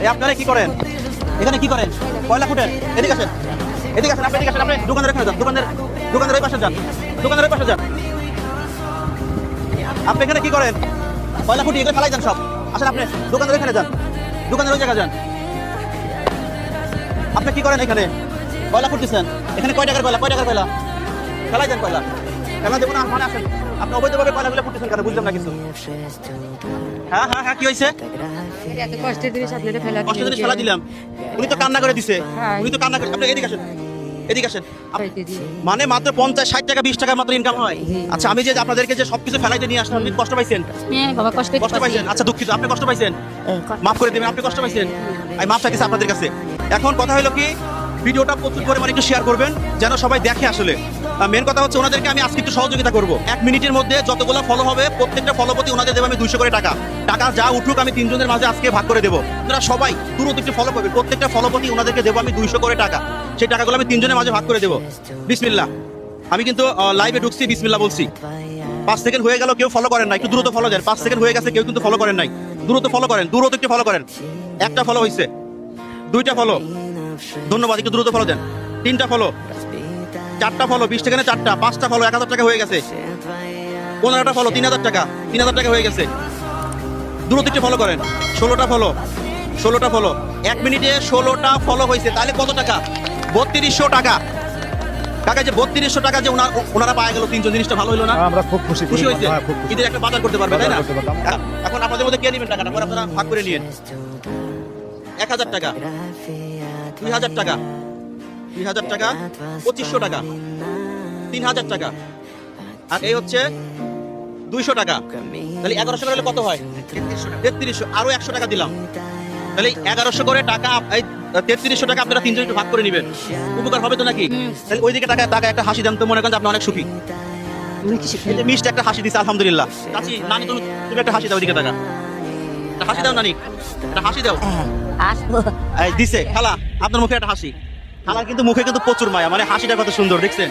এই আপনারা কি করেন এখানে, কি করেন? কয়লা ফুটেন? এদিকে আসেন, এদিকে আসেন, আপনি এদিকে আসেন, আপনি দোকানের এখানে যান, দোকানের ওই পাশে যান, দোকানের ওই পাশে যান। আপনি এখানে কি করেন? কয়লা ফুটি এগুলো ফেলাই যান সব। আসেন, আপনি দোকানের ওইখানে যান, দোকানের ওই জায়গায় যান। আপনি কি করেন এখানে? কয়লা ফুটতেছেন এখানে। কয় টাকার কয়লা? কয় টাকার কয়লা? ফেলাই যান কয়লা, ফেলা দেবো না মানে। আসেন, আপনি অবৈধভাবে কয়লাগুলো ফুটতেছেন কেন? বুঝলাম না কিছু। হ্যাঁ হ্যাঁ হ্যাঁ, কি হয়েছে? কষ্টের জিনিস আপনাদের ফেলা কষ্ট জিনিস ফেলা দিলাম। উনি তো কান্না করে দিছে, উনি তো কান্না করে। আপনি এদিকে আসেন, এদিকে আসেন। মানে মাত্র 50, 60 টাকা, 20 টাকার মাত্র ইনকাম হয়। আচ্ছা, আমি যে আপনাদেরকে যে সবকিছু ফেলাইতে নিয়ে আসলাম, আপনি কষ্ট পাইছেন? বাবা কষ্ট পাইছেন? আচ্ছা, দুঃখিত, আপনি কষ্ট পাইছেন, মাফ করে দেবেন। আপনি কষ্ট পাইছেন, আমি মাফ চাইতেছি আপনাদের কাছে। এখন কথা হলো কি, ভিডিওটা প্রচুর পরিমাণে একটু শেয়ার করবেন যেন সবাই দেখে। আসলে মেন কথা হচ্ছে, ওনাদেরকে আমি আজকে একটু সহযোগিতা করবো। 1 মিনিটের মধ্যে যতগুলো ফলো হবে, প্রত্যেকটা ফলো প্রতি ওনাদের দেবো আমি 200 করে টাকা। টাকা যা উঠুক আমি 3 জনের মাঝে আজকে ভাগ করে দেবো। আপনারা সবাই দ্রুত একটু ফলো করবেন। প্রত্যেকটা ফলো প্রতি ওনাদেরকে দেবো আমি 200 করে টাকা। সেই টাকাগুলো আমি 3 জনের মাঝে ভাগ করে দেবো। বিসমিল্লাহ। আমি কিন্তু লাইভে ঢুকছি, বিসমিল্লাহ বলছি। 5 সেকেন্ড হয়ে গেল, কেউ ফলো করেন নাই, একটু দ্রুত ফলো দেন। 5 সেকেন্ড হয়ে গেছে, কেউ কিন্তু ফলো করেন নাই। দ্রুত ফলো করেন, দ্রুত একটু ফলো করেন। 1টা ফলো হয়েছে, 2টা ফলো, ধন্যবাদ, একটু দ্রুত ফলো দেন। 3টা ফলো, 4টা ফলো, 20 টাকা, 4টা, 5টা ফলো, 1000 টাকা হয়ে গেছে। 15টা ফলো, 3000 টাকা, 3000 টাকা হয়ে গেছে। দ্রুত একটু ফলো করেন। 16টা ফলো, 16টা ফলো, 1 মিনিটে 16টা ফলো হয়েছে। তাহলে কত টাকা? 3200 টাকা। কাকা, যে 3200 টাকা যে ওনারা পায় গেল 3 জন, জিনিসটা ভালো হলো না? আমরা খুব খুশি হয়েছে। ঈদের একটা বাজার করতে পারবে, তাই না? বাজার করতে পারলাম। এখন আপনাদের মধ্যে কে নেবেন টাকাটা? পরে আপনারা ভাগ করে নিয়েন। 1000 টাকা, 2000 টাকা, 2000 টাকা, 2500 টাকা, 3000 টাকা, আর এই হচ্ছে 200 টাকা। তাহলে 1100 করে হলে কত হয়? 3300। আরো 100 টাকা দিলাম, তাহলে 1100 করে টাকা। এই 3300 টাকা আপনারা 3 জন একটু ভাগ করে নেবেন। উপকার হবে তো নাকি? তাহলে ওইদিকে টাকা একটা হাসি দেন তো, মনে করেন আপনি অনেক সুখী। মিষ্টি একটা হাসি দিছে, আলহামদুলিল্লাহ। চাচি, নানি, তুমি একটা হাসি দাও, ওইদিকে টাকা একটা হাসি দাও। নানি, একটা হাসি দাও। এই দিছে খালা, আপনার মুখে একটা হাসি। খালার কিন্তু মুখে কিন্তু প্রচুর মায়া, মানে হাসিটা কত সুন্দর, দেখছেন?